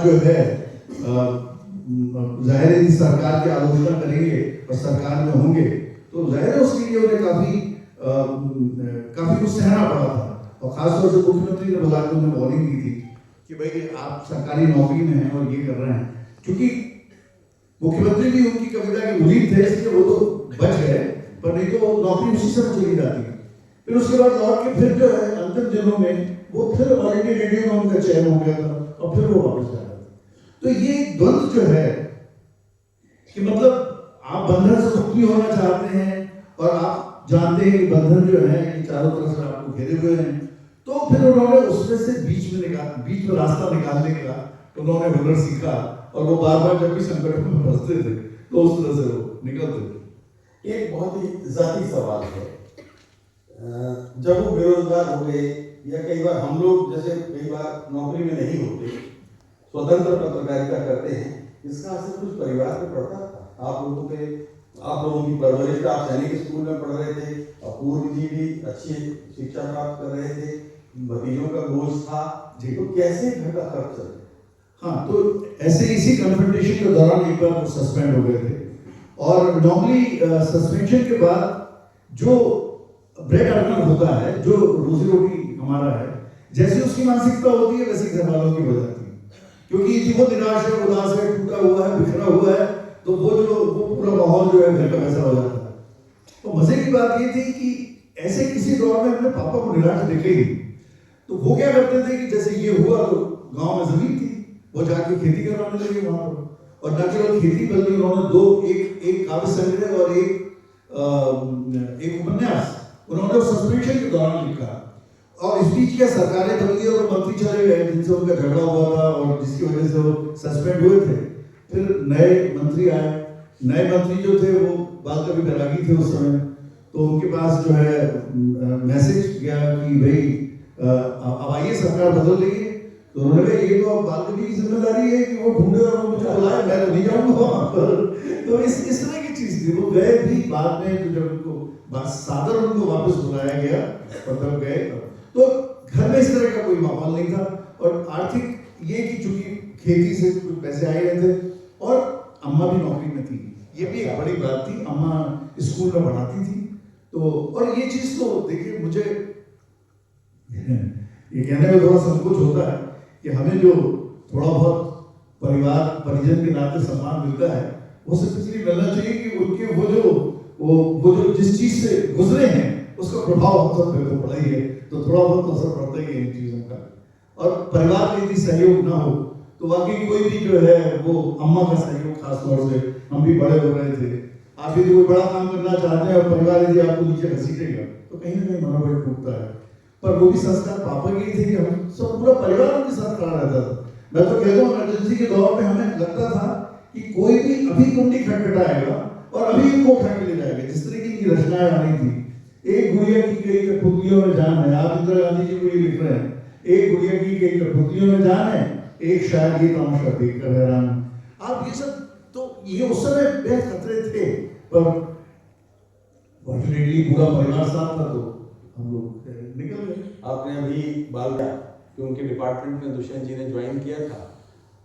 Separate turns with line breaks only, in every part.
जो है जाहिर है सरकार की आलोचना करेंगे और सरकार में होंगे तो जाहिर है उसके लिए उन्हें काफी कुछ सहना पड़ा था। और खासतौर से मुख्यमंत्री ने बुला के उन्हें वार्निंग दी थी कि भाई आप सरकारी नौकरी में हैं और ये कर रहे हैं, क्योंकि मुख्यमंत्री भी उनकी कविता के मुरीद थे इसलिए वो तो बच गए, पर नहीं तो नौकरी उसी समय चली जाती। फिर उसके बाद लौट के फिर जो है अंतिम दिनों में वो फिर ऑल इंडिया रेडियो में उनका चयन हो गया था और फिर वो वापस जा रहे थे। तो ये द्वंद्व जो है कि मतलब आप बंधन से मुक्ति होना चाहते हैं और आप जानते हैं कि बंधन जो है ये चारों तरफ से आपको घेरे हुए हैं, तो फिर उन्होंने उसमें से बीच में रास्ता निकालने का उन्होंने हुनर सीखा और वो बार बार जब भी संकट में फंसते थे तो उस तरह से वो निकलते थे।
एक बहुत ही जाती सवाल है, जब वो बेरोजगार हो गए या कई बार हम लोग जैसे कई बार नौकरी में नहीं होते, स्वतंत्र पत्रकारिता करते हैं, इसका असर कुछ परिवार पे पड़ता था? आप लोगों की परवरिश, आप सैनिक स्कूल में पढ़ रहे थे, अपूर्व जी भी अच्छी शिक्षा प्राप्त कर रहे थे, भतीजों का बोझ था जी, तो कैसे घर का खर्च चले?
हाँ, तो ऐसे इसी कन्फ्रंटेशन के दौरान एक बार वो सस्पेंड हो गए थे और नॉर्मली सस्पेंशन के बाद जो ब्रेड अर्नर होता है, जो रोजी रोटी हमारा है, जैसी उसकी मानसिकता होती है वैसे घर वालों की हो जाती है, क्योंकि वो निराश है, उदास है, टूटा हुआ है, बिखरा हुआ है, तो वो पूरा माहौल जो है घर का वैसा हो जाता है। तो मजे की बात ये थी कि ऐसे किसी दौर में अपने पापा को निराश देखे ही, तो वो क्या करते थे कि जैसे ये हुआ तो गांव में जमीन थी, वो जाके खेती करवाने लगे वहां पर, और न केवल खेती बल्कि उन्होंने एक काव्य संग्रह और एक उपन्यास उन्होंने सस्पेंशन के दौरान लिखा। और इस बीच क्या सरकारें बदली और मंत्री चले गए जिनसे उनका झगड़ा हुआ था और जिसकी वजह से वो सस्पेंड हुए थे। फिर नए मंत्री आए, नए मंत्री जो थे वो बाल कवि बैरागी थे उस समय, तो उनके पास जो है मैसेज गया कि भाई अब आइए सरकार बदल रही है, तो उन्होंने कहा ये तो अब बाल कवि की जिम्मेदारी है कि वो ढूंढे और वो मुझे बुलाए, मैं तो नहीं जाऊंगा वहां पर। तो इस तरह की चीज थी। वो गए भी बाद में, तो जब उनको सादर उनको वापस बुलाया गया और तब गए, तो घर में इस तरह का कोई माहौल नहीं था। और आर्थिक ये कि चूंकि खेती से कुछ पैसे आए रहे थे और अम्मा भी नौकरी में थी, ये भी एक बड़ी बात थी, अम्मा स्कूल में पढ़ाती थी। तो और ये चीज तो देखिए मुझे ये कहने में थोड़ा संकोच होता है कि हमें जो थोड़ा बहुत परिवार परिजन के नाते सम्मान मिलता है वो सिर्फ इसलिए मिलना चाहिए कि उनके वो जो जिस चीज से गुजरे हैं उसका प्रभाव हम सब पे तो पड़ा ही है, तो थोड़ा बहुत असर पड़ता ही है इन चीजों का। और परिवार का यदि सहयोग ना हो तो वाकई कोई भी जो है वो अम्मा का सहयोग, खास तौर से हम भी बड़े हो रहे थे, आप यदि कोई बड़ा काम करना चाहते हैं और परिवार यदि आपको नीचे घसीटेगा तो कहीं ना कहीं मनोबल टूटता है। पर वो भी संस्कार पापा के थे कि हम सब पूरा परिवार उनके साथ खड़ा रहता था। मैं तो कहता हूँ इमरजेंसी के दौर में हमें लगता था कि कोई भी अभी कुंडी खटखटाएगा और अभी इनको उठा के ले जाएगा, जिस तरीके की रचनाएं आ रही थी। एक गुड़िया की गई कठपुतलियों में जान है, आप इंदिरा गांधी जी को ये लिख रहे हैं, एक गुड़िया की गई कठपुतलियों में जान है, एक शायद ये तमाशा देखकर हैरान। आप ये सब तो ये उस समय बेहद खतरे थे, पर फॉर्चुनेटली पूरा परिवार साथ था तो हम लोग निकल गए।
आपने अभी बाल किया कि उनके डिपार्टमेंट में दुष्यंत जी ने ज्वाइन किया था।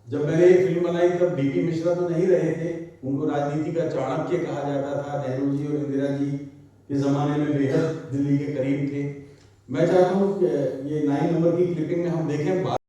जब मैंने ये फिल्म बनाई तब डीपी मिश्रा तो नहीं रहे थे, उनको राजनीति का चाणक्य कहा जाता था, नेहरू जी और इंदिरा जी के जमाने में बेहद दिल्ली के करीब थे। मैं चाहता हूँ कि ये 9 नंबर की क्लिपिंग में हम देखें।